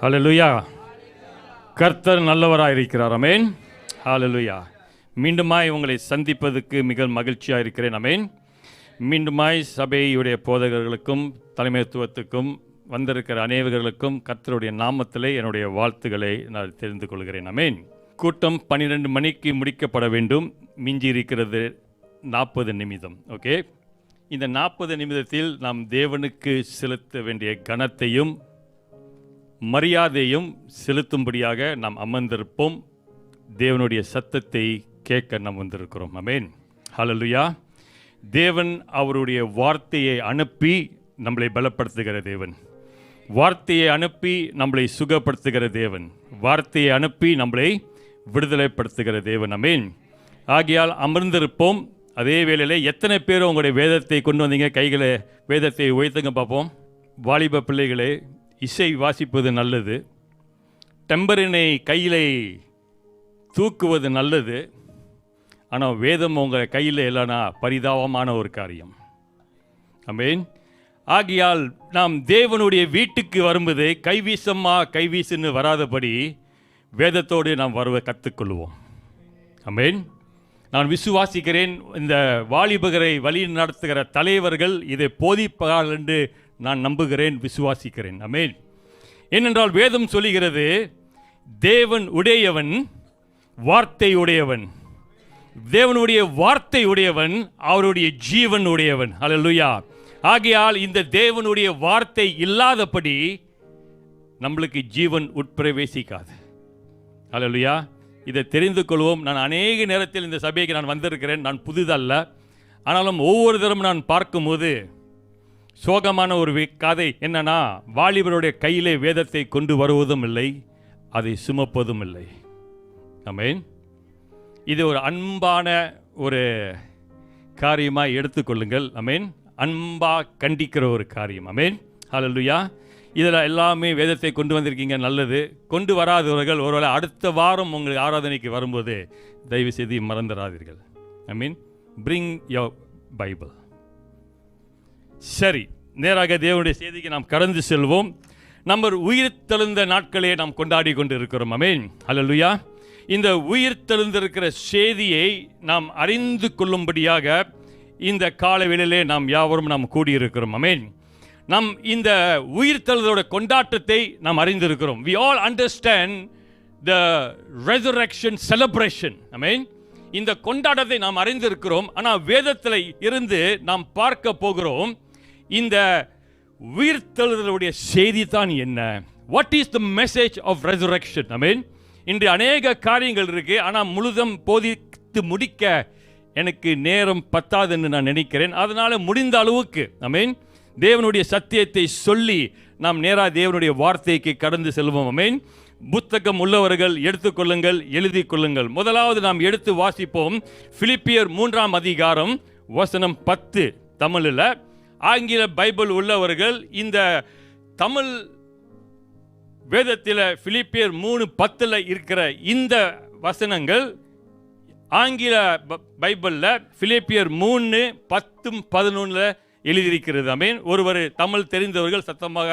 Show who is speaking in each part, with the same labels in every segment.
Speaker 1: ஹல்லேலூயா. கர்த்தர் நல்லவராயிருக்கிறார். ஆமென். ஹல்லேலூயா. மீண்டுமாய் உங்களை சந்திப்பதற்கு மிக மகிழ்ச்சியாக இருக்கிறேன். ஆமென். மீண்டுமாய் சபையுடைய போதகர்களுக்கும் தலைமைத்துவத்துக்கும் வந்திருக்கிற அநேகர்களுக்கும் கர்த்தருடைய நாமத்திலே என்னுடைய வாழ்த்துக்களை நான் தெரிந்து கொள்கிறேன். ஆமென். கூட்டம் 12 மணிக்கு முடிக்கப்பட வேண்டும். மிஞ்சி இருக்கிறது 40 நிமிடம். ஓகே, இந்த 40 நிமிடத்தில் நாம் தேவனுக்கு செலுத்த வேண்டிய கனத்தையும் மரியாதையும் செலுத்தும்படியாக நாம் அமர்ந்திருப்போம். தேவனுடைய சத்தத்தை கேட்க நாம் வந்திருக்கிறோம். ஆமென். ஹல்லேலூயா. தேவன் அவருடைய வார்த்தையை அனுப்பி நம்மளை பலப்படுத்துகிற தேவன், வார்த்தையை அனுப்பி நம்மளை சுகப்படுத்துகிற தேவன், வார்த்தையை அனுப்பி நம்மளை விடுதலைப்படுத்துகிற தேவன். ஆமென். ஆகையால் அமர்ந்திருப்போம். அதே வேளையில் எத்தனை பேர் உங்களுடைய வேதத்தை கொண்டு வந்தீங்க? கைகளை வேதத்தை உயர்த்துங்க பார்ப்போம். வாலிப பிள்ளைகளே, இசை வாசிப்பது நல்லது, டெம்பரினை கையில் தூக்குவது நல்லது. ஆனால் வேதம் உங்கள் கையில் இல்லைனா பரிதாபமான ஒரு காரியம். ஆமென். ஆகையால் நாம் தேவனுடைய வீட்டுக்கு வரும்போது கைவீசுன்னு வராதபடி வேதத்தோடு நாம் வருவ கற்றுக்கொள்வோம். ஆமென். நான் விசுவாசிக்கிறேன், இந்த வாலிபகரை வழி நடத்துகிற தலைவர்கள் இதை போதிப்பார்கள் என்று நான் நம்புகிறேன், விசுவாசிக்கிறேன். ஆமென். ஏனென்றால் வேதம் சொல்லுகிறது, தேவன் உடையவன், வார்த்தை உடையவன். தேவனுடைய வார்த்தை உடையவன், அவருடைய ஜீவன் உடையவன். ஹல்லேலூயா. ஆகையால் இந்த தேவனுடைய வார்த்தை இல்லாதபடி நம்மளுக்கு ஜீவன் உட்பிரவேசிக்காது. ஹல்லேலூயா. இதை தெரிந்து கொள்வோம். நான் அநேக நேரத்தில் இந்த சபைக்கு நான் வந்திருக்கிறேன். நான் புதிதல்ல. ஆனாலும் ஒவ்வொரு தரம் நான் பார்க்கும்போது சோகமான ஒரு கதை என்னன்னா, வாலிபருடைய கையிலே வேதத்தை கொண்டு வருவதும் இல்லை, அதை சுமப்பதும் இல்லை. ஆமென். இது ஒரு அன்பான ஒரு காரியமாக எடுத்துக்கொள்ளுங்கள். ஆமென். அன்பாக கண்டிக்கிற ஒரு காரியம். ஆமென். ஹல்லேலூயா. இதில் எல்லாமே வேதத்தை கொண்டு வந்திருக்கீங்க, நல்லது. கொண்டு வராதவர்கள் ஒருவேளை அடுத்த வாரம் உங்களுக்கு ஆராதனைக்கு வரும்போது தயவு செய்து மறந்துடாதீர்கள். ஆமென். Bring your Bible. சரி, நேராக தேவனுடைய செய்திக்கு நாம் கடந்து செல்வோம். நம்ம உயிர்த்தெழுந்த நாட்களே நாம் கொண்டாடி கொண்டு இருக்கிறோம். ஆமென். ஹல்லேலூயா. இந்த உயிர்த்தெழுந்திருக்கிற செய்தியை நாம் அறிந்து கொள்ளும்படியாக இந்த காலவேளையிலே நாம் யாவரும் நாம் கூடியிருக்கிறோம். ஆமென். நாம் இந்த உயிர்த்தெழுதலோட கொண்டாட்டத்தை நாம் அறிந்திருக்கிறோம். We all understand the resurrection celebration. ஆமென். இந்த கொண்டாட்டத்தை நாம் அறிந்திருக்கிறோம். ஆனால் வேதத்தில் இருந்து நாம் பார்க்க போகிறோம், இந்த உயிர்த்தெழுதலுடைய செய்தி தான் என்ன? What is the message of resurrection? ஆமென். இன்று அநேக காரியங்கள் இருக்கு, ஆனால் முழுதும் போதித்து முடிக்க எனக்கு நேரம் பத்தாது என்று நான் நினைக்கிறேன். அதனால முடிந்த அளவுக்கு ஆமென் தேவனுடைய சத்தியத்தை சொல்லி நாம் நேராக தேவனுடைய வார்த்தைக்கு கடந்து செல்வோம். ஆமென். புத்தகம் உள்ளவர்கள் எடுத்துக்கொள்ளுங்கள், எழுதி கொள்ளுங்கள். முதலாவது நாம் எடுத்து வாசிப்போம். பிலிப்பியர் 3ஆம் அதிகாரம் வசனம் 10 தமிழில். ஆங்கில பைபிள் உள்ளவர்கள் இந்த தமிழ் வேதத்தில் பிலிப்பியர் 3:10 இருக்கிற இந்த வசனங்கள் ஆங்கில பைபிளில் பிலிப்பியர் 3:10-11 எழுதியிருக்கிறது. ஆமென். ஒருவர் தமிழ் தெரிந்தவர்கள் சத்தமாக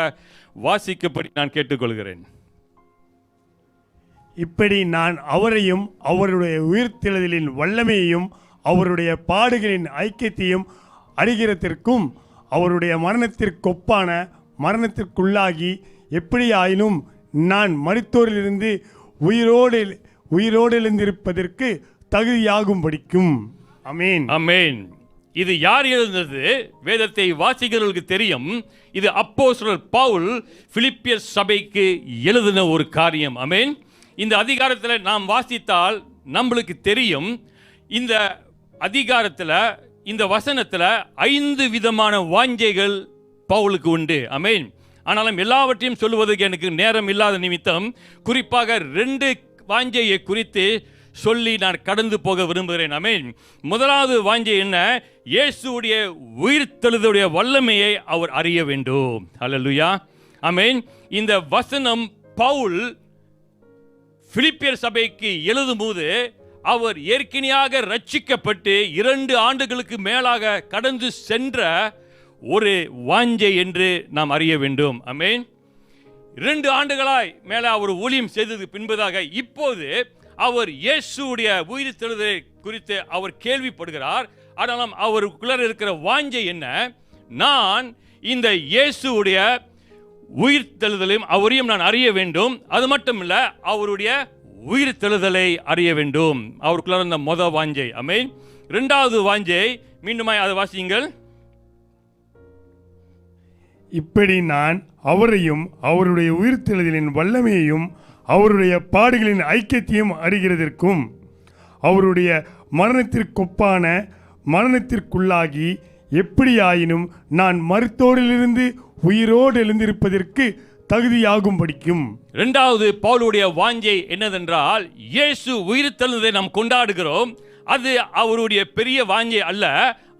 Speaker 1: வாசிக்கப்படி நான் கேட்டுக்கொள்கிறேன்.
Speaker 2: இப்படி நான் அவரையும் அவருடைய உயிர்த்தெழுதலின் வல்லமையையும் அவருடைய பாடுகளின் ஐக்கியத்தையும் அறிகிறதற்கும் அவருடைய மரணத்திற்கொப்பான மரணத்திற்குள்ளாகி எப்படியாயினும் நான் மரித்தோரிலிருந்து உயிரோடு எழுந்திருப்பதற்கு தகுதியாகும்படிக்கும். ஆமென்.
Speaker 1: ஆமென். இது யார் எழுந்தது? வேதத்தை வாசிக்கிறவர்களுக்கு தெரியும், இது அப்போஸ்தலர் பவுல் பிலிப்பியர் சபைக்கு எழுதின ஒரு காரியம். ஆமென். இந்த அதிகாரத்தில் நாம் வாசித்தால் நம்மளுக்கு தெரியும், இந்த அதிகாரத்தில் இந்த வசனத்தில் 5 விதமான வாஞ்சைகள் பவுலுக்கு உண்டு. ஆமென். ஆனாலும் எல்லாவற்றையும் சொல்லுவதற்கு எனக்கு நேரம் இல்லாத நிமித்தம் குறிப்பாக 2 வாஞ்சையை குறித்து சொல்லி நான் கடந்து போக விரும்புகிறேன். ஆமென். முதலாவது வாஞ்சை என்ன? இயேசுவுடைய உயிர்த்தெழுதலுடைய வல்லமையை அவர் அறிய வேண்டும். ஹல்லேலூயா. ஆமென். இந்த வசனம் பவுல் பிலிப்பியர் சபைக்கு எழுதும்போது அவர் ஏற்கனவே ரட்சிக்கப்பட்டு 2 ஆண்டுகளுக்கு மேலாக கடந்து சென்ற ஒரு வாஞ்சை என்று நாம் அறிய வேண்டும். ஆமென். 2 ஆண்டுகளாய் மேலே அவர் ஊழியம் செய்தது பின்பதாக இப்போது அவர் இயேசுடைய உயிர்த்தெழுதலை குறித்து அவர் கேள்விப்படுகிறார். ஆனாலும் அவருக்குள்ள இருக்கிற வாஞ்சை என்ன? நான் இந்த இயேசுடைய உயிர்த்தெழுதலையும் அவரையும் நான் அறிய வேண்டும். அது மட்டும் இல்ல, அவருடைய உயிர்த்தெழுதலை அறிய வேண்டும். அவருக்குள்ள இருந்த வாஞ்சை. ஆமென். 2வது வாஞ்சை மீண்டுமாய் அதை வாசியுங்கள்.
Speaker 2: இப்படி நான் அவரையும் அவருடைய உயிர்த்தெழுதலின் வல்லமையையும் அவருடைய பாடுகளின் ஐக்கியத்தையும் அறிகிறதற்கும் அவருடைய மரணத்திற்கொப்பான மரணத்திற்குள்ளாகி எப்படியாயினும் நான் மருத்தோரிலிருந்து உயிரோடு எழுந்திருப்பதற்கு தகுதியாகும் படிக்கும்.
Speaker 1: 2வது பவுலுடைய வாஞ்சை என்னதென்றால், இயேசு உயிர்த்தெழுந்ததை நாம் கொண்டாடுகிறோம். அது அவருடைய பெரிய வாஞ்சை அல்ல.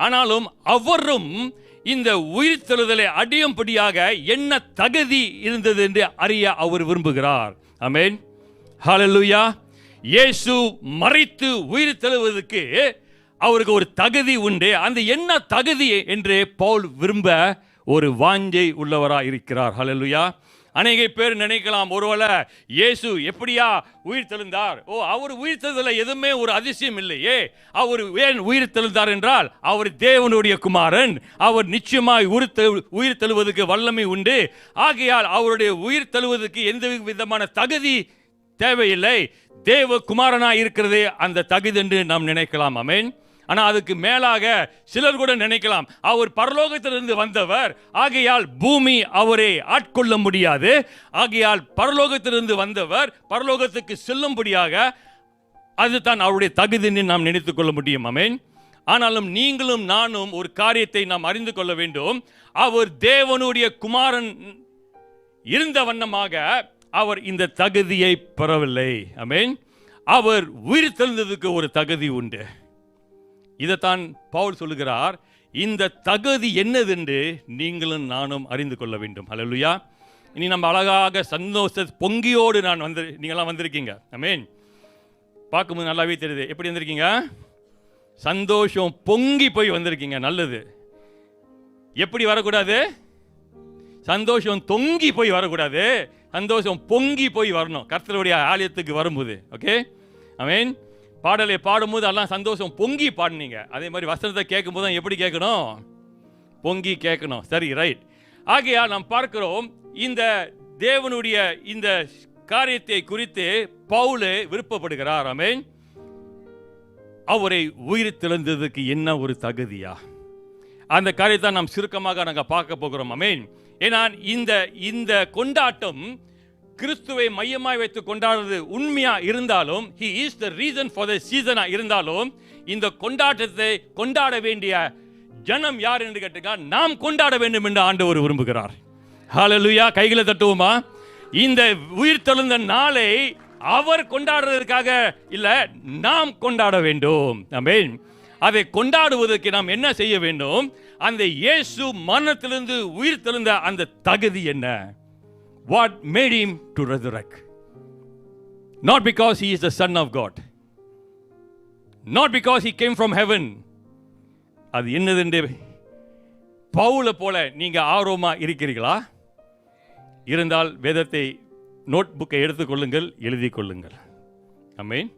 Speaker 1: ஆனாலும் அவரும் இந்த உயிர்த்தெழுதலை அடையும்படியாக என்ன தகுதி இருந்தது என்று அறிய அவர் விரும்புகிறார். ஆமென். ஹல்லேலூயா. இயேசு மரித்து உயிர்த்தெழுவதற்கு அவருக்கு ஒரு தகுதி உண்டு. அந்த என்ன தகுதி என்று பவுல் விரும்ப ஒரு வாஞ்சை உள்ளவராக இருக்கிறார். ஹல்லேலூயா. அநேக பேர் நினைக்கலாம், ஒருவேளை இயேசு எப்படியா உயிர் தெழுந்தார்? அவர் உயிர் தெழுதல எதுவுமே ஒரு அதிசயம் இல்லையே. அவர் ஏன் உயிர் தெழுந்தார் என்றால், அவர் தேவனுடைய குமாரன். அவர் நிச்சயமாய் உயிர் தெழுவதற்கு வல்லமை உண்டு. ஆகையால் அவருடைய உயிர் தெழுவதற்கு எந்த விதமான தகுதி தேவையில்லை. தேவ குமாரனாய் இருக்கிறதே அந்த தகுதி என்று நாம் நினைக்கலாம். ஆமென். ஆனால் அதுக்கு மேலாக சிலர் கூட நினைக்கலாம், அவர் பரலோகத்திலிருந்து வந்தவர், ஆகையால் பூமி அவரை ஆட்கொள்ள முடியாது. ஆகையால் பரலோகத்திலிருந்து வந்தவர் பரலோகத்துக்கு செல்லும்படியாக அதுதான் அவருடைய தகுதி என்று நாம் நினைத்துக் கொள்ள முடியும். ஆமென். ஆனாலும் நீங்களும் நானும் ஒரு காரியத்தை நாம் அறிந்து கொள்ள வேண்டும். அவர் தேவனுடைய குமாரன் இருந்த வண்ணமாக அவர் இந்த தகுதியை பெறவில்லை. ஆமென். அவர் உயிர் தெழுந்ததுக்கு ஒரு தகுதி உண்டு. இதைத்தான் பவுல் சொல்லுகிறார், இந்த தகுதி என்னதென்று நீங்களும் நானும் அறிந்து கொள்ள வேண்டும். ஹல்லேலூயா. இனி நம்ம அழகாக சந்தோஷ பொங்கியோடு நீங்களாம் வந்திருக்கீங்க. ஆமென். பார்க்கும்போது நல்லாவே தெரியுது. எப்படி வந்திருக்கீங்க? சந்தோஷம் பொங்கி போய் வந்திருக்கீங்க. நல்லது. எப்படி வரக்கூடாது? சந்தோஷம் தொங்கி போய் வரக்கூடாது. சந்தோஷம் பொங்கி போய் வரணும் கர்த்தருடைய ஆலயத்துக்கு வரும்போது. ஓகே. ஆமென். பாடலை பாடும்போது எல்லாம் சந்தோஷம் பொங்கி பாடினீங்க. அதே மாதிரி வசனத்தை கேட்கும் போது எப்படி கேட்கணும்? பொங்கி கேட்கணும். சரி, ரைட். ஆகையால் நாம் பார்க்கிறோம், இந்த தேவனுடைய இந்த காரியத்தை குறித்து பவுல் விருப்பப்படுகிறார். ஆமென். அவரை உயிர் தெழுந்ததுக்கு என்ன ஒரு தகுதியா, அந்த காரியத்தை நாம் சுருக்கமாக நாங்கள் பார்க்க போகிறோம். ஆமென். ஏன்னா இந்த கொண்டாட்டம் கிறிஸ்துவை மையமாய் வைத்து கொண்டாடுறது உண்மையா இருந்தாலும், he is the reason for the season இருந்தாலும், இந்த கொண்டாட்டத்தை கொண்டாட வேண்டிய ஜனம் யார் என்று கேட்டீங்கன்னா, நாம் கொண்டாட வேண்டும் என்று ஆண்டவர் விரும்புகிறார். ஹல்லேலூயா. கைகளை தட்டுவோமா? இந்த உயிர் தெழுந்த நாளை அவர் கொண்டாடுறதுக்காக இல்ல, நாம் கொண்டாட வேண்டும். ஆமென். அதை கொண்டாடுவதற்கு நாம் என்ன செய்ய வேண்டும்? அந்த இயேசு மரணத்திலிருந்து உயிர் தெழுந்த அந்த தகுதி என்ன? What made him to resurrect? Not because he is the Son of God, not because he came from heaven. அது என்னதென்று பவுலை போல நீங்க ஆர்வமா இருக்கிறீர்களா? இருந்தால் வேதத்தை நோட் புக்கை எடுத்துக்கொள்ளுங்கள், எழுதி கொள்ளுங்கள். ஆமென்.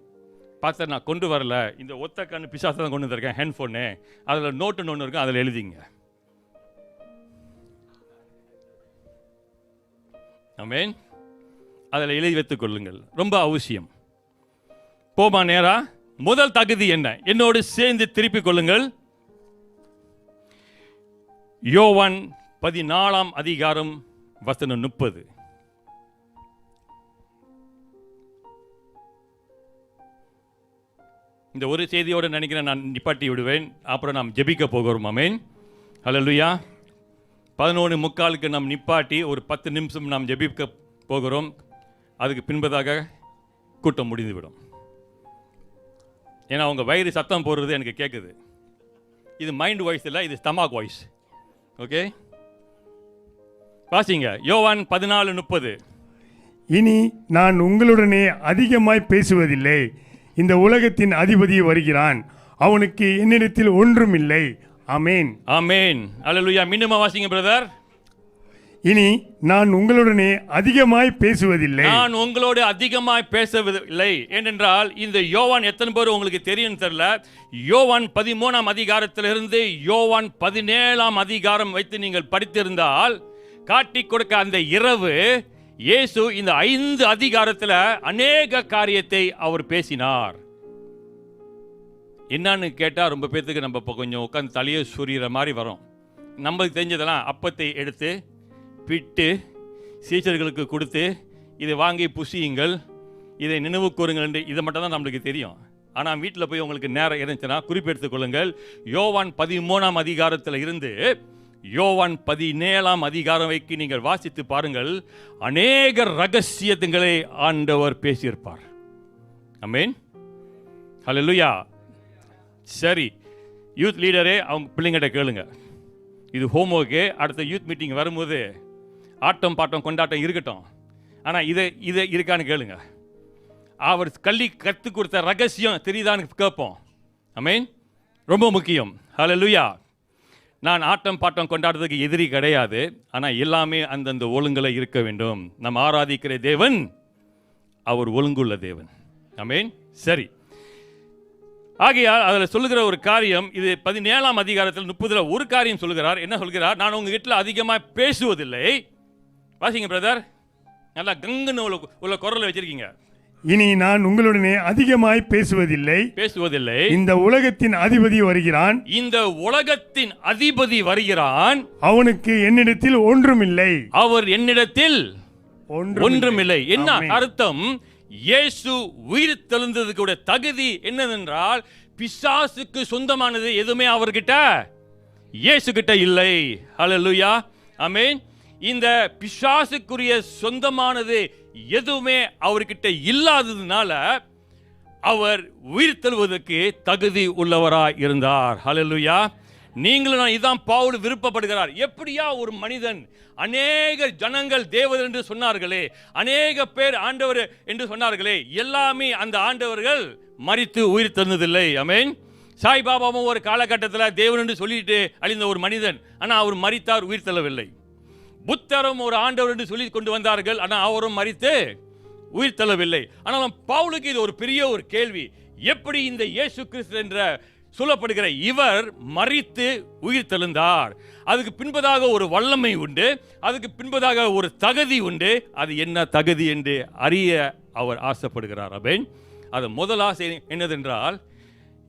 Speaker 1: பார்த்தா நான் கொண்டு வரல, இந்த ஒத்த கண்ணு பிசாசை தான் கொண்டு வந்திருக்கேன், ஹேண்ட்ஃபோனு. அதில் நோட்டுன்னு ஒன்று இருக்கும், அதில் எழுதிங்க. ஆமென். அதில் எழுதி வைத்துக் கொள்ளுங்கள், ரொம்ப அவசியம். போமா நேரா. முதல் தகுதி என்ன? என்னோடு சேர்ந்து திருப்பிக் கொள்ளுங்கள். யோவான் 14 அதிகாரம் வசனம் 30. இந்த ஒரு செய்தியோடு நினைக்கிறேன் நான் நிப்பாட்டி விடுவேன். அப்புறம் நாம் ஜெபிக்க போகிறோம். ஆமென். ஹல்லேலூயா. 11:45 நாம் நிப்பாட்டி ஒரு 10 நிமிஷம் நாம் ஜெபிக்க போகிறோம். அதுக்கு பின்பதாக கூட்டம் முடிந்துவிடும். ஏன்னா அவங்க வயிறு சத்தம் போடுறது எனக்கு கேட்குது. இது மைண்ட் வாய்ஸ் இல்லை, இது ஸ்டமக் வாய்ஸ். ஓகே, வாசிங்க. யோவான் 14:30.
Speaker 2: இனி நான் உங்களுடனே அதிகமாய் பேசுவதில்லை, இந்த உலகத்தின் அதிபதி வருகிறான், அவனுக்கு என்னிடத்தில் ஒன்றும் இல்லை, ஆமென்.
Speaker 1: ஆமென். அல்லேலூயா. மீண்டும் வாசிங்க பிரதர்.
Speaker 2: இனி நான் உங்களுடனே அதிகமாய் பேசுவதில்லை.
Speaker 1: நான் உங்களோடு அதிகமாய் பேசவில்லை. ஏனென்றால் இந்த யோவான் எத்தனை பேர் உங்களுக்கு தெரியும் தெரியல. யோவான் 13ஆம் அதிகாரத்திலிருந்து யோவான் 17ஆம் அதிகாரம் வைத்து நீங்கள் படித்திருந்தால் காட்டி கொடுக்க அந்த இரவு இயேசு இந்த 5 அதிகாரத்தில் அநேக காரியத்தை அவர் பேசினார். என்னன்னு கேட்டால் ரொம்ப பேர்த்துக்கு நம்ம இப்போ கொஞ்சம் உட்காந்து தலையை சுரிகிற மாதிரி வரும். நம்மளுக்கு தெரிஞ்சதெல்லாம் அப்பத்தை எடுத்து பிட்டு சீச்சர்களுக்கு கொடுத்து இதை வாங்கி புசியுங்கள், இதை நினைவு கூறுங்கள் என்று இதை மட்டும் தான் நம்மளுக்கு தெரியும். ஆனால் வீட்டில் போய் உங்களுக்கு நேரம் இருந்துச்சுன்னா குறிப்பெடுத்துக் கொள்ளுங்கள். யோவான் 13ஆம் அதிகாரத்தில் இருந்து யோவான் 17ஆம் அதிகாரம் வைக்கு நீங்கள் வாசித்து பாருங்கள். அநேக ரகசியங்களை ஆண்டவர் பேசியிருப்பார். ஆமென். ஹல்லேலூயா. சரி, யூத் லீடரே அவங்க பிள்ளைங்கிட்ட கேளுங்க. இது ஹோம்ஒர்க்கு. அடுத்த யூத் மீட்டிங் வரும்போது ஆட்டம் பாட்டம் கொண்டாட்டம் இருக்கட்டும், ஆனால் இதை இருக்கான்னு கேளுங்க. அவர் கற்றுக் கொடுத்த ரகசியம் தெரியுதான்னு கேட்போம். ஆமென். ரொம்ப முக்கியம். ஹல்லேலூயா. நான் ஆட்டம் பாட்டம் கொண்டாடுறதுக்கு எதிரி கிடையாது, ஆனால் எல்லாமே அந்தந்த ஒழுங்குல இருக்க வேண்டும். நம்ம ஆராதிக்கிற தேவன் அவர் ஒழுங்குள்ள தேவன். ஆமென். சரி, ஆகையால் அதில் சொல்லுகிற ஒரு காரியம், இது 17ஆம் அதிகாரத்தில் 30 ஒரு காரியம் சொல்லுகிறார். என்ன சொல்கிறார்? நான் உங்கள் வீட்டில் அதிகமாக பேசுவதில்லை. வாசிங்க பிரதர். நல்லா கங்குன்னு உள்ள குரலை வச்சிருக்கீங்க.
Speaker 2: இனி நான் உங்களுடனே அதிகமாய் பேசுவதில்லை. இந்த உலகத்தின் அதிபதி வருகிறான்.
Speaker 1: இந்த உலகத்தின் அதிபதி வருகிறான்.
Speaker 2: அவனுக்கு என்னிடத்தில் ஒன்றுமில்லை.
Speaker 1: அவர் என்னிடத்தில் ஒன்றுமில்லை. என்ன அர்த்தம்? இயேசு உயிர் தெழுந்ததுக்கு தகுதி என்னவென்றால் பிசாசுக்கு சொந்தமானது எதுவுமே அவர்கிட்ட இயேசு கிட்ட இல்லை. ஹல்லேலூயா. ஆமென். இந்த பிசாசுக்குரிய சொந்தமானது எதுவுமே அவர்கிட்ட இல்லாததுனால அவர் உயிர் தெழுவதற்கு தகுதி உள்ளவராய் இருந்தார். ஹல்லேலூயா. நீங்களும் இதான் பவுல் விருப்பப்படுகிறார். எப்படியா ஒரு மனிதன், அநேக ஜனங்கள் தேவர் என்று சொன்னார்களே, அநேக பேர் ஆண்டவர் என்று சொன்னார்களே, எல்லாமே அந்த ஆண்டவர்கள் மரித்து உயிர் தெழுந்ததில்லை. ஆமென். சாய்பாபாவும் ஒரு காலகட்டத்தில் தேவன் என்று சொல்லிட்டு அழிந்த ஒரு மனிதன், ஆனால் அவர் மரித்தார், உயிர் தெழவில்லை. புத்தரும் ஒரு ஆண்டவர் என்று சொல்லி கொண்டு வந்தார்கள், ஆனால் அவரும் மரித்து உயிர் தெழவில்லை. ஆனால் பவுலுக்கு இது ஒரு பெரிய ஒரு கேள்வி. எப்படி இந்த இயேசு கிறிஸ்து என்ற சொல்லப்படுகிற இவர் மரித்து உயிர் தெழுந்தார்? அதுக்கு பின்பதாக ஒரு வல்லமை உண்டு, அதுக்கு பின்பதாக ஒரு தகுதி உண்டு. அது என்ன தகுதி என்று அறிய அவர் ஆசைப்படுகிறார். ஆமென். அது முதல் ஆசை என்னதென்றால்,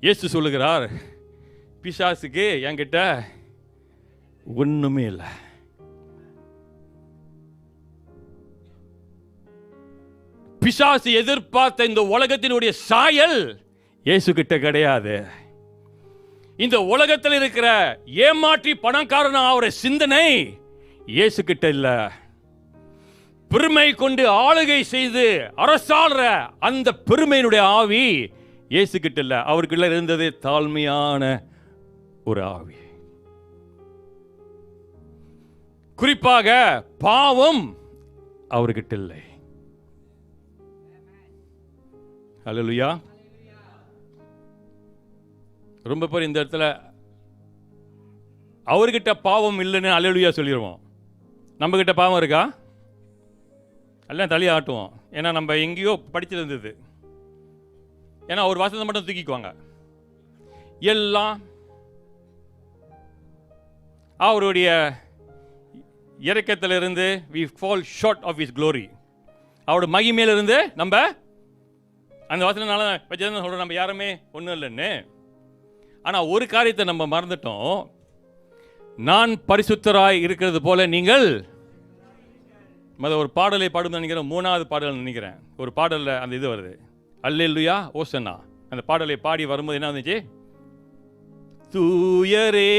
Speaker 1: இயேசு சொல்லுகிறார், பிசாசுக்கு என்கிட்ட ஒண்ணுமே இல்லை. பிசாசு எதிர்பார்த்த இந்த உலகத்தினுடைய சாயல் இயேசு கிட்ட கிடையாது. இந்த உலகத்தில் இருக்கிற ஏமாற்றி பணக்காரன் அவருடைய சிந்தனை இயேசு கிட்ட இல்ல. பெருமை கொண்டு ஆளுகை செய்து அரசாளுற அந்த பெருமையினுடைய ஆவி இயேசு கிட்ட இல்ல. அவருக்குள்ள இருந்தது தாழ்மையான ஒரு ஆவி. குறிப்பாக பாவம் அவர்கிட்ட இல்லை. ஹல்லேலூயா. ரொம்ப பேர் இந்த இடத்துல அவர்கிட்ட பாவம் இல்லைன்னு அல்லேலூயா சொல்லிடுவோம். நம்ம கிட்ட பாவம் இருக்கா? எல்லாம் தலையை ஆட்டுவோம். ஏன்னா நம்ம எங்கேயோ படிச்சிருந்தது. ஏன்னா ஒரு வாசத்தை மட்டும் தூக்கிக்குவாங்க. எல்லாம் அவருடைய இறக்கத்திலிருந்து we fall short of his glory. அவருடைய மகிமையிலிருந்து நம்ம அந்த வாசனால வச்சதுன்னு சொல்கிறோம், நம்ம யாருமே ஒன்றும் இல்லைன்னு. ஆனால் ஒரு காரியத்தை நம்ம மறந்துட்டோம். நான் பரிசுத்தராய் இருக்கிறது போல நீங்கள் ஒரு பாடலை பாடும் நினைக்கிறேன், 3வது பாடல் நினைக்கிறேன். ஒரு பாடலில் அந்த இது வருது, அல்லேலூயா ஓசன்னா. அந்த பாடலை பாடி வரும்போது என்ன வந்துச்சு? தூயரே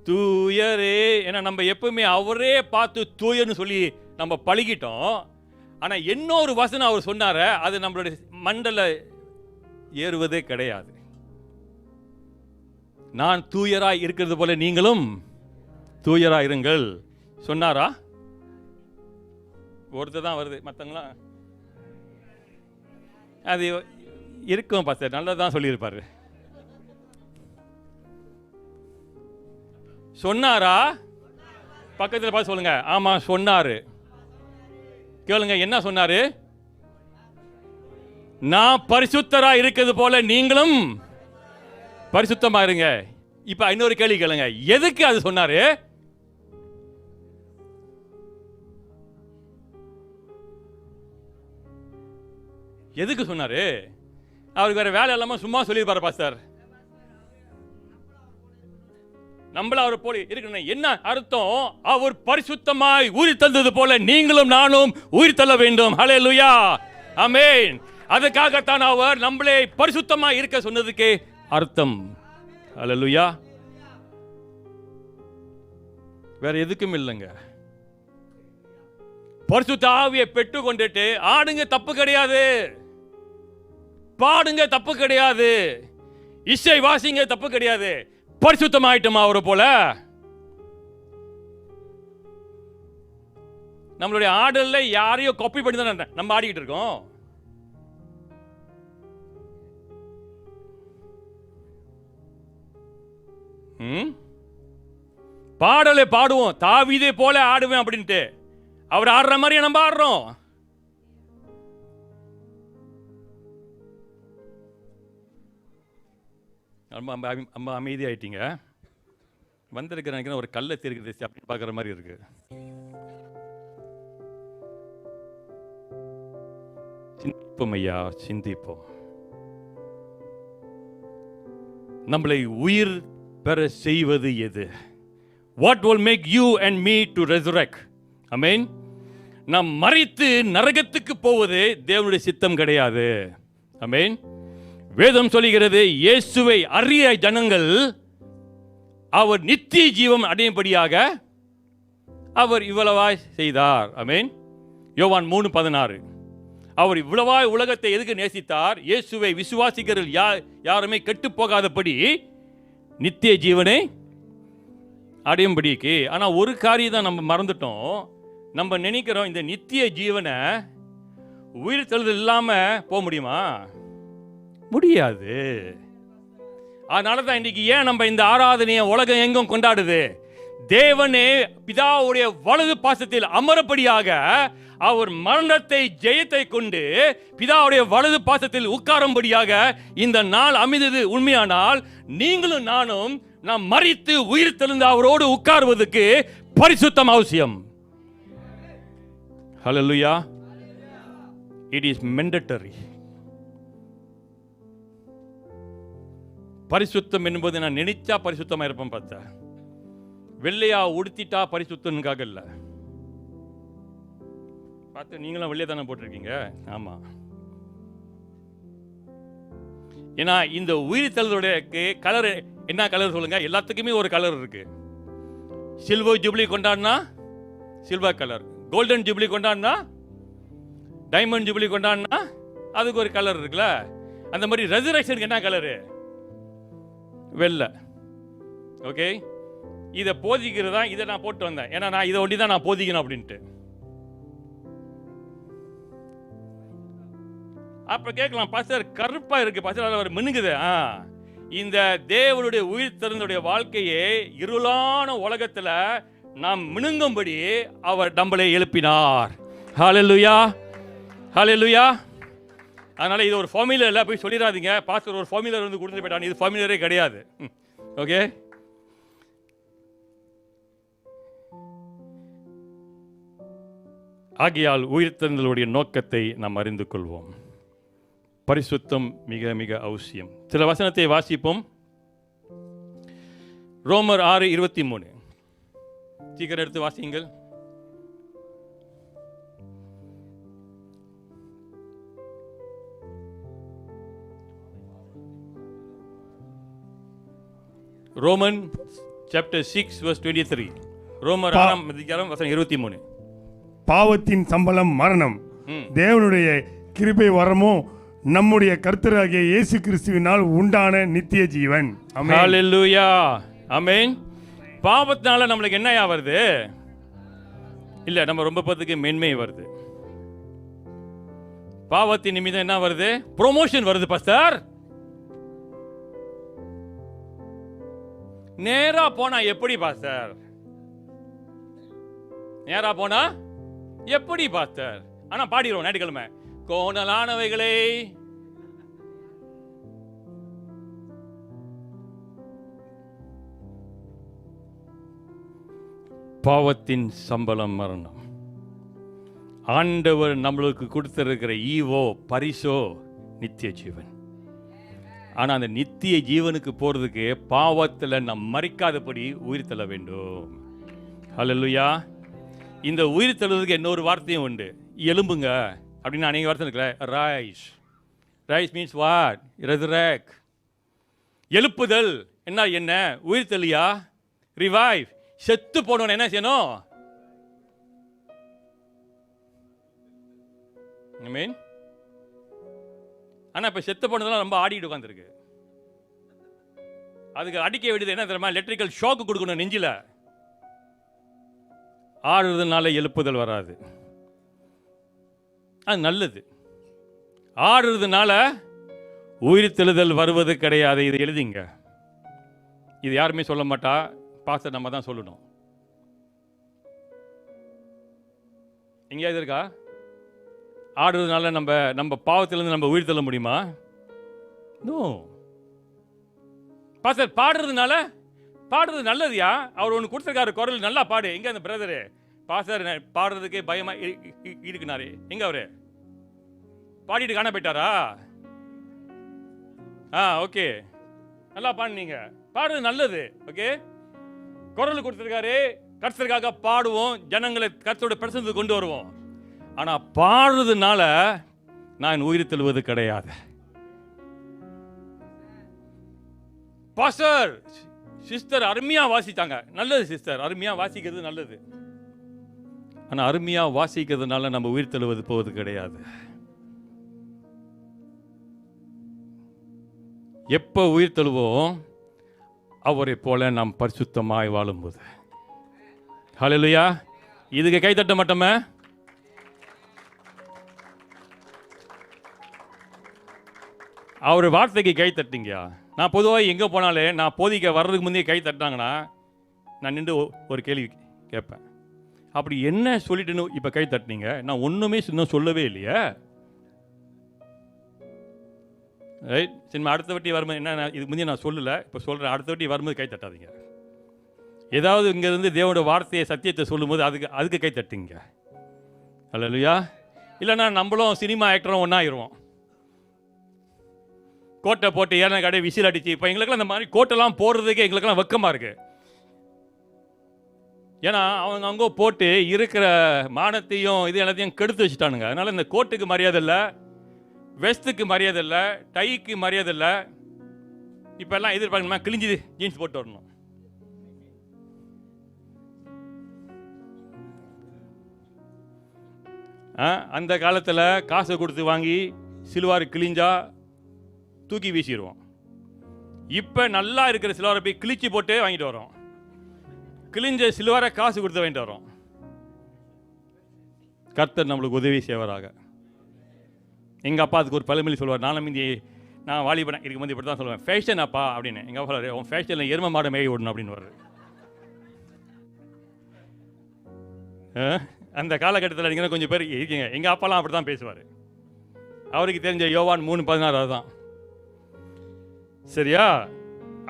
Speaker 1: தூயரே. ஏன்னா நம்ம எப்பவுமே அவரே பார்த்து தூயர்னு சொல்லி நம்ம பழகிட்டோம். ஆனால் இன்னொரு வசனம் அவர் சொன்னார, அது நம்மளுடைய மண்டல ஏறுவதே கிடையாது. நான் தூயராய் இருக்கிறது போல நீங்களும் தூயராய் இருங்கள் சொன்னாரா? ஒருத்தர் தான் வருது, மற்றவங்களாம் அது இருக்கும். பாஸ்டர் நல்லதான் சொல்லியிருப்பாரு. சொன்னாரா? பக்கத்தில் பார்த்து சொல்லுங்க. ஆமா சொன்னாரு. கேளுங்க, என்ன சொன்னாரு? நான் பரிசுத்தரா இருக்கிறது போல நீங்களும் பரிசுத்தமா இருங்க. இப்ப இன்னொரு கேள்வி கேளுங்க, எதுக்கு அது சொன்னாரு? எதுக்கு சொன்னாரு? அவருக்கு வேற வேலை இல்லாம சும்மா சொல்லியிருப்பாரு பாஸ்டர். நம்மள அவர் போல இருக்கணும். என்ன அர்த்தம்? அவர் பரிசுத்தமாய் உயிர் தந்தது போல நீங்களும் நானும் உயிர் தள்ள வேண்டும். ஹல்லேலூயா, ஆமென். அதுக்காகத்தான் அவர் நம்மளே பரிசுத்தமாய் இருக்க சொன்னதுக்கே அர்த்தம். ஹல்லேலூயா. வேற எதுக்கும் இல்லைங்க. பரிசுத்த ஆவியை பெற்று கொண்டுட்டு ஆடுங்க, தப்பு கிடையாது. பாடுங்க, தப்பு கிடையாது. இசை வாசிங்க, தப்பு கிடையாது. பரிசுத்தமாயிட்டோமா அவரை போல? நம்மளுடைய ஆடல்ல யாரையும் காப்பி பண்ணி தான் நம்ம ஆடிக்கிட்டு இருக்கோம். பாடலை பாடுவோம், தாவீதை போல ஆடுவேன் அப்படின்ட்டு. அவர் ஆடுற மாதிரி நம்ம ஆடுறோம். ரொம்ப அமைதியாயிட்டீங்க. வந்திருக்கிற ஒரு கல்லை தீர்க்குது அப்படி பார்க்குற மாதிரி இருக்கு. சிந்திப்போம் ஐயா, சிந்திப்போம். நம்மளை உயிர் பெற செய்வது எது? What will make you and me to resurrect? ஆமென். நாம் மரித்து நரகத்துக்கு போவது தேவனுடைய சித்தம் கிடையாது. ஆமென். வேதம் சொல்லுகிறது, இயேசுவை அறிய ஜனங்கள் அவர் நித்திய ஜீவன் அடையும்படியாக அவர் இவ்வளவாய் செய்தார். ஆமென். யோவான் 3:16. அவர் இவ்வளவாய் உலகத்தை எதுக்கு நேசித்தார்? இயேசுவை விசுவாசிக்கிற யாருமே கெட்டு போகாதபடி நித்திய ஜீவனை அடையும்படிக்கு. ஆனால் ஒரு காரியம் தான் நம்ம மறந்துட்டோம். நம்ம நினைக்கிறோம் இந்த நித்திய ஜீவனை உயிர் தெழுதல் இல்லாமல் போக முடியுமா? முடியாது. அதனால தான் இன்னைக்கு ஏன் நம்ம இந்த ஆராதனையை உலகம் எங்கும் கொண்டாடுது? தேவனே பிதாவுடைய வலது பாசத்தில் அமரப்படியாக அவர் மரணத்தை ஜெயத்தை கொண்டு பிதாவுடைய வலது பாசத்தில் உட்காரும்படியாக இந்த நாள் அமைந்தது உண்மையானால், நீங்களும் நானும் நாம் மரித்து உயிர் தெழுந்து அவரோடு உட்காருவதற்கு பரிசுத்தம் அவசியம். ஹல்லேலூயா. It is mandatory. பரிசுத்தம் என்பது நான் நினைச்சா பரிசுத்தமா இருப்பேன் பார்த்தா, வெள்ளையா உடுத்திட்டா பரிசுத்தனுக்காக இல்லை. பார்த்து நீங்களும் வெள்ளையா தானே போட்டிருக்கீங்க. ஆமா, ஏன்னா இந்த உயிர் தழுதலுடைய கலர் என்ன கலர் சொல்லுங்க? எல்லாத்துக்குமே ஒரு கலர் இருக்கு. சில்வர் ஜூப்ளி கொண்டாடினா சில்வர் கலர், கோல்டன் ஜூப்ளி கொண்டாடினா டைமண்ட் ஜூப்ளி கொண்டாடினா அதுக்கு ஒரு கலர் இருக்குல்ல. அந்த மாதிரி ரெசரக்ஷனுக்கு என்ன கலரு? வெள்ளை. ஓகே, இதை போதிக்கிறதா இதை நான் போட்டு வந்தேன். ஏன்னா நான் இதை ஒண்டி தான் நான் போதிக்கணும் அப்படின்ட்டு. அப்ப கேட்கலாம், பாஸ்டர் கருப்பா இருக்கு பாஸ்டர், அவர் மினுங்குது. இந்த தேவனுடைய உயிர் திறனுடைய வாழ்க்கையே இருளான உலகத்துல நாம் மினுங்கும்படி அவர் நம்மளை எழுப்பினார். ஹல்லேலூயா, ஹல்லேலூயா. அதனால இது ஒரு ஃபார்முலா இல்லை, போய் சொல்லிடாதீங்க பாஸ்டர் ஒரு ஃபார்முலா வந்து கொடுத்துட்டு போயிட்டான். இது ஃபார்முலரே கிடையாது. ஓகே, ஆகையால் உயிர்த்தெழுதலுடைய நோக்கத்தை நாம் அறிந்து கொள்வோம். பரிசுத்தம் மிக மிக அவசியம். சில வசனத்தை வாசிப்போம். ரோமர் 6:23. சீக்கிரம் எடுத்து வாசியுங்கள். Roman chapter 6 verse 23. ரோமர் 6:23.
Speaker 2: பாவத்தின் சம்பளம் மரணம், தேவனுடைய கிருபை வரமோ நம்முடைய கர்த்தராகிய இயேசு கிறிஸ்துவினால் உண்டான நித்திய ஜீவன்.
Speaker 1: ஹல்லேலூயா, ஆமென். பாவத்தினால நம்மளுக்கு என்னையா வருது? இல்ல, நம்ம ரொம்ப பத்துக்கு மேன்மை வருது. பாவத்தின் நிமித்தம் என்ன வருது? ப்ரொமோஷன் வருது பாஸ்டர். நேரா போனா எப்படி பாஸ்டர்? நேரா போனா எப்படி பாஸ்டர்? ஆனா பாடிடுவோம் ஞாயிற்றுக்கிழமை, கோணலானவைகளே பாவத்தின் சம்பளம் மரணம். ஆண்டவர் நம்மளுக்கு கொடுத்திருக்கிற ஈவோ பரிசோ நித்திய ஜீவன். ஆனா அந்த நித்திய ஜீவனுக்கு போறதுக்கு பாவத்துல நாம் மறிக்காதபடி உயிர் தள்ள வேண்டும். ஹல்லேலூயா. இந்த உயிர் தள்ளுவதுக்கு இன்னொரு வார்த்தையும் உண்டு, எலும்புங்க அப்படின்னு அநேக வார்த்தை இருக்குல்ல. Rice. Rice means what? Resurrect. எழுப்புதல் என்ன? உயிர் தள்ளியா? ரிவைவ். செத்து போனவன் என்ன செய்யணும்? ஆமென். ஆனா இப்ப செத்து போனதெல்லாம் ரொம்ப ஆடிட்டு உட்காந்துருக்கு. அதுக்கு அடிக்க வேண்டியது என்ன தெரியுமா? எலக்ட்ரிக்கல் ஷாக்கு கொடுக்கணும் நெஞ்சில. ஆடுறதுனால எழுப்புதல் வராது, அது நல்லது. ஆடுறதுனால உயிர் தெழுதல் வருவது கிடையாது. இது எழுதிங்க. இது யாருமே சொல்ல மாட்டா, பாஸ்டர் நம்ம தான் சொல்லணும். எங்கேயாவது இருக்கா? ஆடுறதுனால நம்ம பாவத்திலிருந்து நம்ம உயிர் தள்ள முடியுமா? நோ. பாஸ்டர் பாடுறதுனால, பாடுறது நல்லதுயா, அவர் ஒன்று கொடுத்துருக்காரு குரல், நல்லா பாடு. எங்க அந்த பிரதரு? பாஸ்டர் பாடுறதுக்கே பயமா இருக்குனாரு. எங்க அவரு? பாடிட்டு காண போயிட்டாரா? ஓகே, நல்லா பாடுனீங்க. பாடுறது நல்லது. ஓகே, குரல் கொடுத்துருக்காரு, கர்த்தருக்காக பாடுவோம், ஜனங்களை கர்த்தரோட பிரசன்னத்துக்கு கொண்டு வருவோம். ஆனா பாடுறதுனால நான் உயிர் தள்ளுவது கிடையாது. பாஸ்டர் சிஸ்டர் அருமையா வாசித்தாங்க, நல்லது சிஸ்டர், அருமையா வாசிக்கிறது நல்லது. ஆனா அருமையா வாசிக்கிறதுனால நம்ம உயிர் தள்ளுவது போவது கிடையாது. எப்ப உயிர் தள்ளுவோம்? அவரை போல நாம் பரிசுத்தமாய் வாழும்போது. ஹல்லேலூயா. இதுக்கு கை தட்ட மாட்டோமே? அவர் வார்த்தைக்கு கை தட்டிங்க. நான் பொதுவாக எங்கே போனாலே நான் போதிக்க வர்றதுக்கு முந்தைய கை தட்டினாங்கன்னா நான் நின்று ஒரு கேள்வி கேட்பேன். அப்படி என்ன சொல்லிட்டுன்னு இப்போ கை தட்டினீங்க? நான் ஒன்றுமே இன்னும் சொல்லவே இல்லையே. ரைட். சினிமா அடுத்த வட்டி வரும்போது என்ன, இதுக்கு முந்தைய நான் சொல்லலை, இப்போ சொல்கிறேன். அடுத்த வட்டி வரும்போது கை தட்டாதீங்க. ஏதாவது இங்கேருந்து தேவனோட வார்த்தையை சத்தியத்தை சொல்லும்போது அதுக்கு கை தட்டுங்க. ஹல்லேலூயா. இல்லைன்னா நம்மளும் சினிமா ஆக்டரும் ஒன்றாயிருவோம். கோட்டை போட்டு ஏன்னா கடை விசில் அடிச்சு, இப்போ எங்களுக்கெல்லாம் இந்த மாதிரி கோட்டெல்லாம் போடுறதுக்கே எங்களுக்கெல்லாம் வெக்கமாக இருக்குது. ஏன்னா அவங்க அங்கே போட்டு இருக்கிற மானத்தையும் இது எல்லாத்தையும் கெடுத்து வச்சுட்டானுங்க. அதனால் இந்த கோட்டுக்கு மரியாதை இல்லை, வெஸ்ட்டுக்கு மரியாதை இல்லை, டைக்கு மரியாதை இல்லை. இப்போ எல்லாம் எதிர்பார்க்கணுமா கிழிஞ்சி ஜீன்ஸ் போட்டு வரணும். அந்த காலத்தில் காசை கொடுத்து வாங்கி சிலுவார் கிழிஞ்சா தூக்கி வீசிடுவோம். இப்போ நல்லா இருக்கிற சிலுவாரை போய் கிழிச்சு போட்டு வாங்கிட்டு வரோம். கிழிஞ்ச சிலுவாரை காசு கொடுத்து வாங்கிட்டு வரோம். கர்த்தர் நம்மளுக்கு உதவி செய்வாராக. எங்கள் அப்பா அதுக்கு ஒரு பழமொழி சொல்லுவார். நான் வாலிபனா இதுக்கு வந்து இப்படி தான் சொல்லுவேன், ஃபேஷன் அப்பா அப்படின்னு. எங்கள் அப்பா சொல்லுவார், உன் ஃபேஷனில் எரும மாட மேய் ஓடணும் அப்படின்னு வர்றது. அந்த காலகட்டத்தில் நீங்கள் கொஞ்சம் பேர் இருக்கீங்க. எங்கள் அப்பாலாம் அப்படி தான் பேசுவார். அவருக்கு தெரிஞ்ச யோவான் 3:16 அதுதான். சரியா?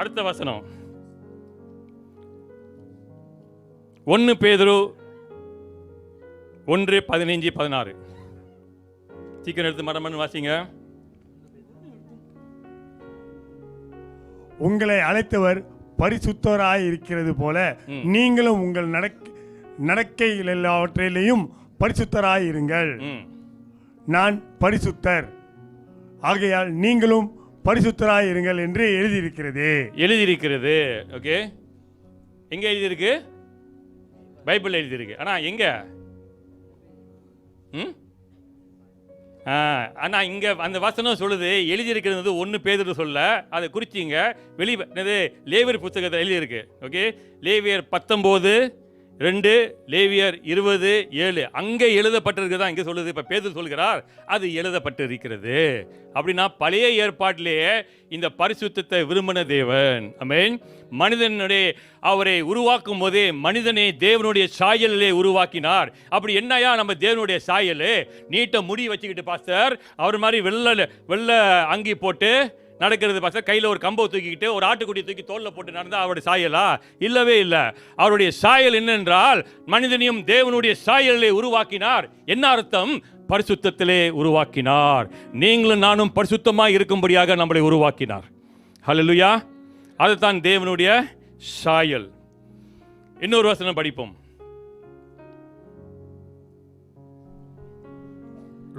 Speaker 1: அடுத்த வசனம் 1 பேதுரு 1:15-16. சீக்கிரம் எடுத்து மடமன்னு வாசிங்க.
Speaker 2: உங்களை அழைத்தவர் பரிசுத்தராய் இருக்கிறது போல நீங்களும் உங்கள் நடக்கைகள் எல்லாவற்றிலேயும் பரிசுத்தராய் இருங்கள். நான் பரிசுத்தர், ஆகையால் நீங்களும் பரிசுத்தராய் இருங்கள் என்று எழுதியிருக்கிறது. ஓகே, எங்க எழுதியிருக்கு? பைபிள் எழுதியிருக்கு. ஆனா எங்க? ஆனா இங்க அந்த வசனம் சொல்லுது, எழுதியிருக்கிறது 1 பேதுரு சொல்ல, அதை குறிச்சிங்க. லேவியர் புத்தகத்தில் எழுதியிருக்கு. ஓகே, லேவியர் 19
Speaker 1: 2 லேவியர் 20:7 அங்கே எழுதப்பட்டிருக்குதா இங்கே சொல்லுது. இப்போ பேதுரு சொல்கிறார் அது எழுதப்பட்டு இருக்கிறது. அப்படின்னா பழைய ஏற்பாட்டிலேயே இந்த பரிசுத்தத்தை விரும்பின தேவன். ஆமென். மனிதனுடைய அவரை உருவாக்கும் போதே மனிதனை தேவனுடைய சாயலிலே உருவாக்கினார். அப்படி என்னையா நம்ம தேவனுடைய சாயல்? நீட்ட முடி வச்சுக்கிட்டு பாஸ்டர் அவர் மாதிரி வெள்ளை அங்கி போட்டு நடக்கிறது பாஸ்டர், கையில் ஒரு கம்பை தூக்கிக்கிட்டு ஒரு ஆட்டுக்குட்டி தூக்கி தோளில் போட்டு நடந்தால் அவருடைய சாயலா? இல்லவே இல்லை. அவருடைய சாயல் என்னென்றால் மனிதனையும் தேவனுடைய சாயலிலே உருவாக்கினார். என்ன அர்த்தம்? பரிசுத்தத்திலே உருவாக்கினார். நீங்களும் நானும் பரிசுத்தமாக இருக்கும்படியாக நம்மளை உருவாக்கினார். ஹல்லேலூயா. அதுதான் தேவனுடைய சாயல். இன்னொரு வசனம் படிப்போம்.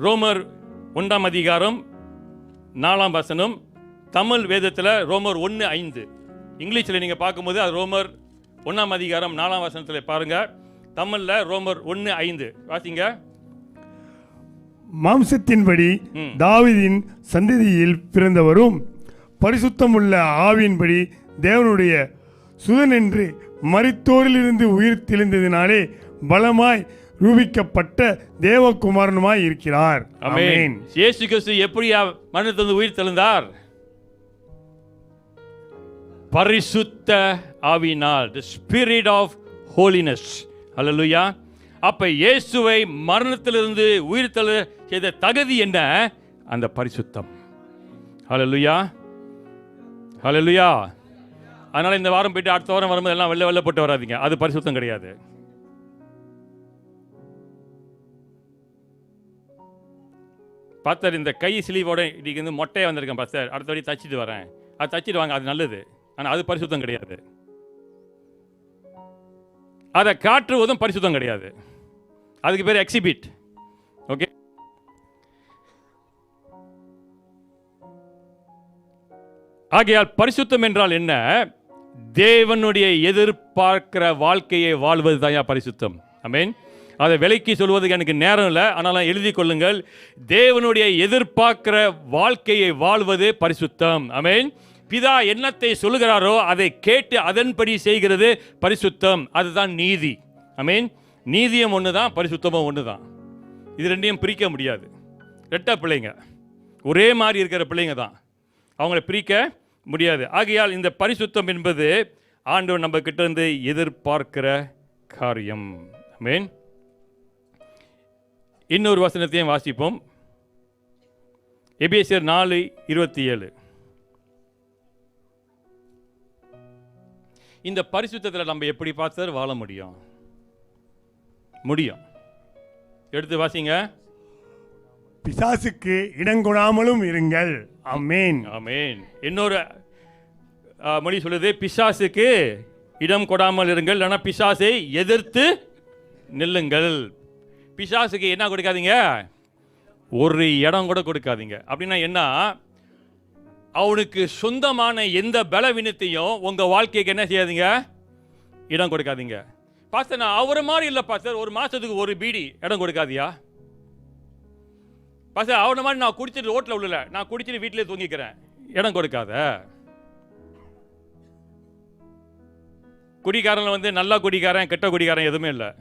Speaker 1: ரோமர் 1:4 தமிழ் வேதத்தில் ரோமர் 1:5. இங்கிலீஷில் நீங்கள் பார்க்கும்போது அது ரோமர் 1:4 பாருங்க. தமிழில் ரோமர் 1:5 வாசிங்க.
Speaker 2: மாம்சத்தின்படி தாவீதின் சந்ததியில் பிறந்தவரும் பரிசுத்தமுள்ள ஆவியின்படி தேவனுடைய சுதன் என்று மரித்தோரிலிருந்து உயிர் தெளிந்ததினாலே பலமாய் ரூபிக்கப்பட்ட தேவகுமாரனுமாய் இருக்கிறார்.
Speaker 1: ஆமென். இயேசு கிறிஸ்து எப்படி மரணத்திலிருந்து உயிர் தெழுந்தார்? பரிசுத்த ஆவியினால், the spirit of holiness. ஹல்லேலூயா. அப்ப இயேசுவை மரணத்திலிருந்து உயிர் தெழ செய்த தகுதி என்ன? அந்த பரிசுத்தம். ஹல்லேலூயா. ஹல்லேலூயா. அதனால இந்த வாரம் போயிட்டு அடுத்த வாரம் வரும்போது எல்லாம் வெள்ளை போட்டு வராதீங்க. அது பரிசுத்தம் கிடையாது. பாஸ்டர் இந்த கை சிலிவோட இன்னைக்கு வந்து மொட்டையை வந்திருக்கேன் பாஸ்டர், அடுத்த வழி தச்சிட்டு வரேன். அது தச்சிட்டு வாங்க, அது நல்லது. ஆனால் அது பரிசுத்தம் கிடையாது. அதை காட்டுவதும் பரிசுத்தம் கிடையாது. அதுக்கு பேர் எக்ஸிபிட். ஓகே. ஆகையால் பரிசுத்தம் என்றால் என்ன? தேவனுடைய எதிர்பார்க்கிற வாழ்க்கையை வாழ்வது தான் பரிசுத்தம். ஆமென். அதை விலைக்கு சொல்வதுக்கு எனக்கு நேரம் இல்லை, ஆனாலும் எழுதி கொள்ளுங்கள். தேவனுடைய எதிர்பார்க்கிற வாழ்க்கையை வாழ்வது பரிசுத்தம். ஆமென். பிதா என்னத்தை சொல்லுகிறாரோ அதை கேட்டு அதன்படி செய்கிறது பரிசுத்தம். அதுதான் நீதி. ஆமென். நீதியும் ஒன்று தான், பரிசுத்தமும் ஒன்று தான். இது ரெண்டையும் பிரிக்க முடியாது. ரெட்டை பிள்ளைங்க, ஒரே மாதிரி இருக்கிற பிள்ளைங்க தான், அவங்கள பிரிக்க முடியாது. ஆகையால் இந்த பரிசுத்தம் என்பது ஆண்டவர் நம்ம கிட்ட இருந்து எதிர்பார்க்கிற காரியம். ஆமென். இன்னொரு வசனத்தையும் வாசிப்போம். எபேசியர் 4:27. இந்த பரிசுத்தத்தில் நம்ம எப்படி பாஸ்டர் வாழ முடியும்? எடுத்து வாசிங்க.
Speaker 2: பிசாசுக்கு இடங்கொடாமலும் இருங்கள். ஆமென்.
Speaker 1: ஆமென். இன்னொரு மொழி சொல்லுது, பிசாசுக்கு இடம் கொடாமல் இருங்கள், இல்லைன்னா பிசாசை எதிர்த்து நில்லுங்கள். பிசாசுக்கு என்ன கொடுக்காதீங்க? ஒரு இடம் கூட கொடுக்காதீங்க. அப்படின்னா என்ன? அவனுக்கு சொந்தமான எந்த பலவீனத்தையும் உங்க வாழ்க்கைக்கு என்ன செய்யாதீங்க? இடம் கொடுக்காதீங்க. பாஸ்டர் நான் அவரை மாதிரி இல்லை பாஸ்டர், ஒரு மாசத்துக்கு ஒரு பீடி இடம் கொடுக்காதியா? பாஸ்டர் அவனை மாதிரி நான் குடிச்சிட்டு ரோட்டில் உள்ள, நான் குடிச்சிட்டு வீட்டிலே தூங்கிக்கிறேன், இடம் கொடுக்காத. குடிக்காரன் வந்து நல்ல குடிக்காரன் கெட்ட குடிக்காரன் எதுவுமே இல்லை.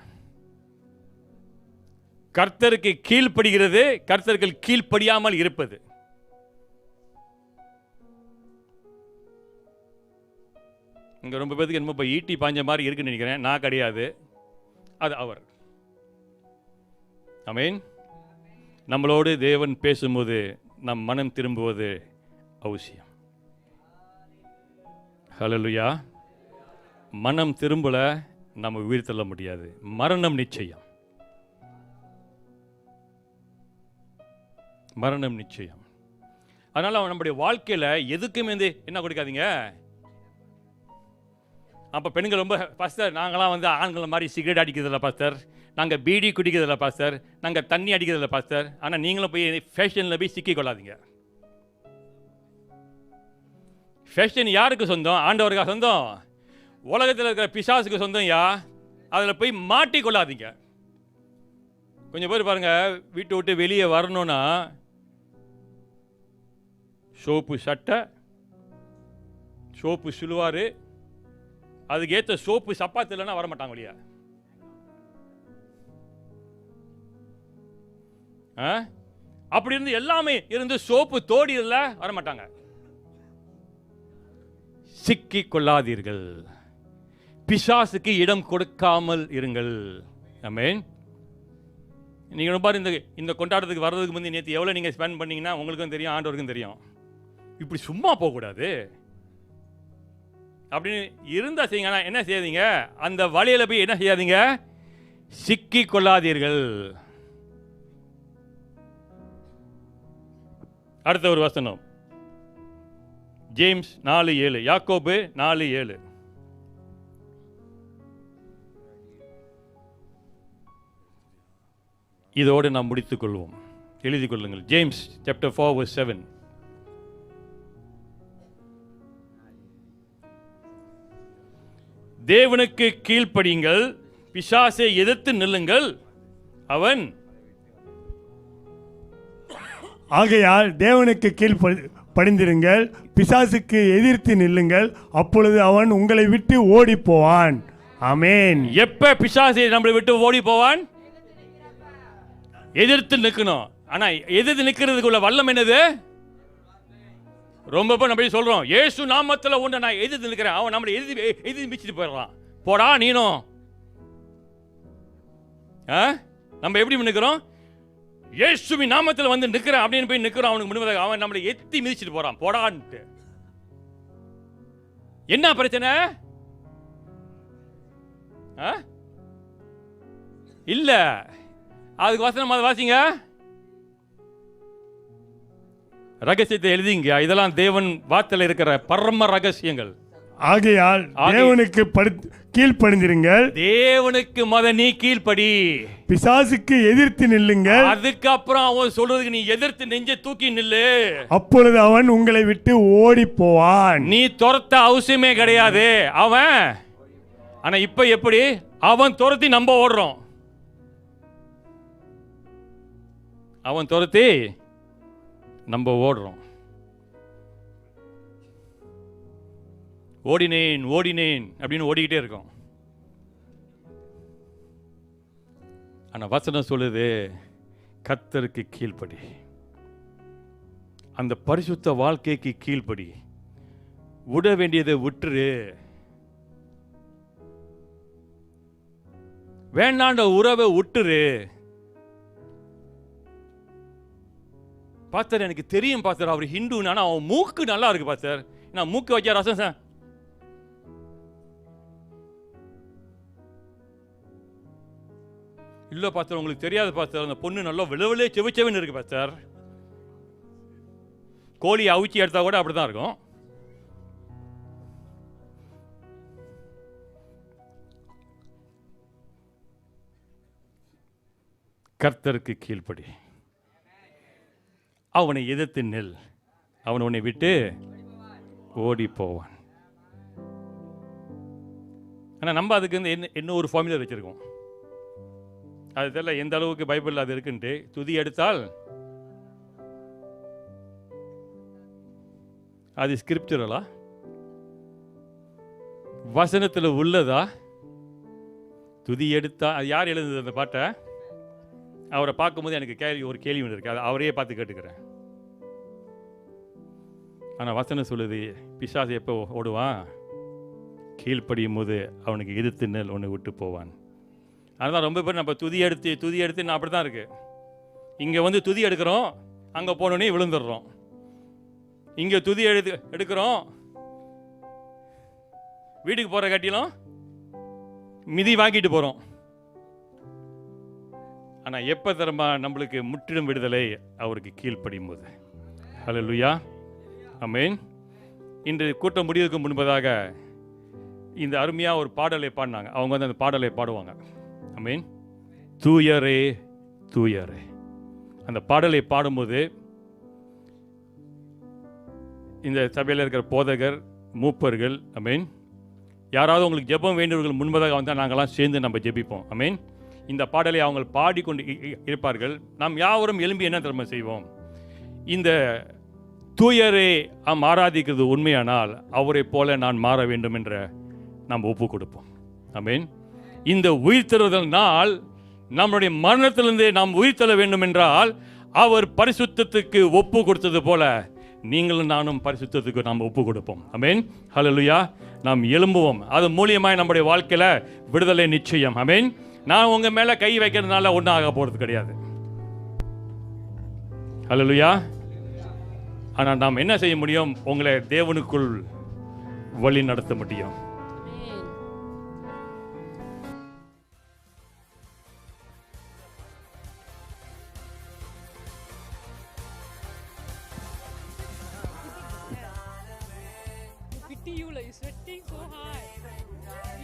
Speaker 1: கர்த்தருக்கு கீழ்ப்படுகிறது, கர்த்தருக்கு கீழ்ப்படியாமல் இருப்பது. இங்க ரொம்ப பேருக்கு என்னமோ இப்போ ஈட்டி பாஞ்ச மாதிரி இருக்குன்னு நினைக்கிறேன். நான் கிடையாது, அது அவர். ஆமென். நம்மளோடு தேவன் பேசும்போது நம் மனம் திரும்புவது அவசியம். ஹல்லேலூயா. மனம் திரும்பல நம்ம உயிர் தள்ள முடியாது. மரணம் நிச்சயம். மரணம் நிச்சயம். அதனால நம்முடைய வாழ்க்கையில எதுக்குமே என்ன கொடுக்காதீங்க. அப்போ பெண்கள் ரொம்ப பாஸ்டர் நாங்களாம் வந்து ஆண்கள் மாதிரி சிகரெட் அடிக்கிறதில்ல பாஸ்டர், நாங்கள் பீடி குடிக்கிறதில்ல பாஸ்டர், நாங்கள் தண்ணி அடிக்கிறதில்ல பாஸ்டர். ஆனால் நீங்களும் போய் ஃபேஷனில் போய் சிக்கி கொள்ளாதீங்க. ஃபேஷன் யாருக்கு சொந்தம்? ஆண்டவருக்கா சொந்தம்? உலகத்தில் இருக்கிற பிசாசுக்கு சொந்தம் யா. அதில் போய் மாட்டி கொள்ளாதீங்க. கொஞ்சம் பேர் பாருங்க, வீட்டை விட்டு வெளியே வரணும்னா சோப்பு சட்டை, சோப்பு சுழுவாரு, அதுக்கு ஏற்ற சோப்பு சப்பாத்து இல்லைன்னா வரமாட்டாங்க இல்லையா? அப்படி இருந்து எல்லாமே இருந்து சோப்பு தோடி வரமாட்டாங்க. சிக்கிக் கொள்ளாதீர்கள், பிசாசுக்கு இடம் கொடுக்காமல் இருங்கள். ஆமென். நீங்க பாரு, இந்த கொண்டாட்டத்துக்கு வர்றதுக்கு முந்தைய நேற்று எவ்வளவு நீங்க ஸ்பெண்ட் பண்ணீங்கன்னா உங்களுக்கும் தெரியும், ஆண்டவருக்கும் தெரியும். இப்படி சும்மா போகக்கூடாது அப்படின்னு இருந்தா செய்யுங்க. என்ன செய்யாதீங்க, அந்த வழியில போய் என்ன செய்யாதீங்க, சிக்கிக் கொள்ளாதீர்கள். அடுத்த ஒரு வசனம், ஜேம்ஸ் 4:7, யாக்கோபு 4:7. இதோடு நாம் முடித்துக் கொள்வோம். எழுதிக் கொள்ளுங்கள். James chapter 4 verse 7. தேவனுக்கு கீழ்ப்படியுங்கள், பிசாசை எதிர்த்து நில்லுங்கள், அவன்.
Speaker 2: ஆகையால் தேவனுக்கு கீழ்ப்படிந்திருங்கள், பிசாசுக்கு எதிர்த்து நில்லுங்கள், அப்பொழுது அவன் உங்களை விட்டு ஓடி போவான். ஆமென்.
Speaker 1: எப்ப பிசாசை நம்மளை விட்டு ஓடி போவான்? எதிர்த்து நிற்கணும். ஆனா எதிர்த்து நிற்கிறதுக்குள்ள வல்லம் என்னது? ரொம்ப நம்ம சொல்றோம், இயேசு நாமத்துல ஒன்று நான் எதிர்த்து நிற்கிறேன், அவன் நம்மளை எதிர்த்து மிச்சிட்டு போயிடறான். போடா நீனும். நம்ம எப்படி நிற்கிறோம்? இயேசுவின் நாமத்தில் வந்து நிற்கிறேன் அப்படின்னு போய் நிற்கிறோம். அவனுக்கு முன்பாக அவன் நம்மளை எத்தி மிதிச்சிட்டு போறான், போடான்ட்டு. என்ன பிரச்சனை? இல்ல, அதுக்கு வசனம் அதை வாசிங்க, ரகசியத்தை எழுதிங்க. இதெல்லாம் தேவன் வார்த்தையில் இருக்கிற பரம ரகசியங்கள்.
Speaker 2: ஆகையால் தேவனுக்கு கீழ்ப்படிந்திருங்கள்,
Speaker 1: தேவனுக்கு நீ கீழ்ப்படி,
Speaker 2: பிசாசுக்கு எதிர்த்து நில்லுங்கள்.
Speaker 1: அதுக்கப்புறம் அவன் சொல்றதுக்கு நீ எதிர்த்து நெஞ்ச தூக்கி நில்லு,
Speaker 2: அப்பொழுது அவன் உங்களை விட்டு ஓடி போவான்.
Speaker 1: நீ துரத்த அவசியமே கிடையாது அவன். ஆனா இப்ப எப்படி அவன் துரத்தி நம்ம ஓடுறோம்? அவன் துரத்தி நம்ம ஓடுறோம். ஓடினேன் ஓடினேன் அப்படின்னு ஓடிக்கிட்டே இருக்கோம். ஆனா வசனம் சொல்லுது, கர்த்தருக்கு கீழ்ப்படி, அந்த பரிசுத்த வாழ்க்கைக்கு கீழ்ப்படி, விட வேண்டியதை விட்டுரு, வேண்டாண்ட உறவை விட்டுரு. பாஸ்டர் எனக்கு தெரியும் பாஸ்டர், அவர் ஹிந்துனா அவன் மூக்கு நல்லா இருக்கு பாஸ்டர், நான் மூக்கு வச்ச ரசம் சார். இல்ல பாஸ்டர் உங்களுக்கு தெரியாது பாஸ்டர், அந்த பொண்ணு நல்லா விளவிலே செவிச்சவன் இருக்கு பாஸ்டர். கோழி அவிச்சி எடுத்தா கூட அப்படிதான் இருக்கும். கர்த்தருக்கு கீழ்ப்படி, அவனை எதிர்த்து நெல், அவன் உன்னை விட்டு ஓடி போவான். ஆனால் நம்ம அதுக்கு வந்து என்ன ஒரு ஃபார்முலா வச்சிருக்கோம், அது தெரியல எந்த அளவுக்கு பைபிள் அது இருக்குன்ட்டு. துதி எடுத்தால் அது ஸ்கிரிப்சுரலா, வசனத்தில் உள்ளதா? துதி எடுத்தா அது யார் எழுதுது அந்த பாட்டை? அவரை பார்க்கும்போது எனக்கு ஒரு கேள்வி இருக்கு, அதை அவரையே பார்த்து கேட்டுக்கிறேன். ஆனால் வசனம் சொல்லுது, பிசாசு எப்போ ஓடுவான்? கீழ்ப்படியும் போது அவனுக்கு எதிர்த்து நெல், ஒன்று விட்டு போவான். அதனால் ரொம்ப பேர் நம்ம துதி எடுத்து நான் அப்படி தான் இருக்கு. இங்கே வந்து துதி எடுக்கிறோம், அங்கே போனோடனே விழுந்துடுறோம். இங்கே துதி எடுக்கிறோம், வீட்டுக்கு போகிற கட்டிலும் மிதி வாங்கிட்டு போகிறோம். ஆனால் எப்போ தரமா நம்மளுக்கு முற்றிலும் விடுதலை? அவருக்கு கீழ்ப்படியும் போது. ஹல்லேலூயா, ஆமென். இன்று கூட்டம் முடிவதற்கு முன்பதாக இந்த அருமையாக ஒரு பாடலை பாடினாங்க. அவங்க வந்து அந்த பாடலை பாடுவாங்க. ஆமென். தூயரே தூயரே. அந்த பாடலை பாடும்போது இந்த சபையில் இருக்கிற போதகர், மூப்பர்கள், ஆமென், யாராவது உங்களுக்கு ஜெபம் வேண்டியவர்கள் முன்பதாக வந்தால் நாங்கள்லாம் சேர்ந்து நம்ம ஜெபிப்போம். ஆமென். இந்த பாடலை அவங்க பாடிக்கொண்டு இருப்பார்கள். நாம் யாவரும் எழும்பி என்ன திறமை செய்வோம்? இந்த தூயரை நாம் ஆராதிக்கிறது உண்மையானால் அவரை போல நான் மாற வேண்டும் என்ற நாம் ஒப்பு கொடுப்போம். ஆமென். இந்த உயிர்த்தெழுதல் நாள் நம்முடைய மரணத்திலிருந்து நாம் உயிர்த்தெழ வேண்டும் என்றால் அவர் பரிசுத்தத்துக்கு ஒப்பு கொடுத்தது போல நீங்களும் நானும் பரிசுத்தத்துக்கு நாம் ஒப்பு கொடுப்போம். ஆமென். ஹல்லேலூயா. நாம் எழும்புவோம். அது மூலியமாய் நம்முடைய வாழ்க்கையில விடுதலை நிச்சயம். ஆமென். நான் உங்க மேல கை வைக்கிறதுனால ஒன்றும் ஆக போறது கிடையாது. ஹல்லேலூயா. ஆனால் நாம் என்ன செய்ய முடியும்? உங்களை தேவனுக்குள் வழி நடத்த முடியும்.
Speaker 3: Pity you, like you're sweating so hard.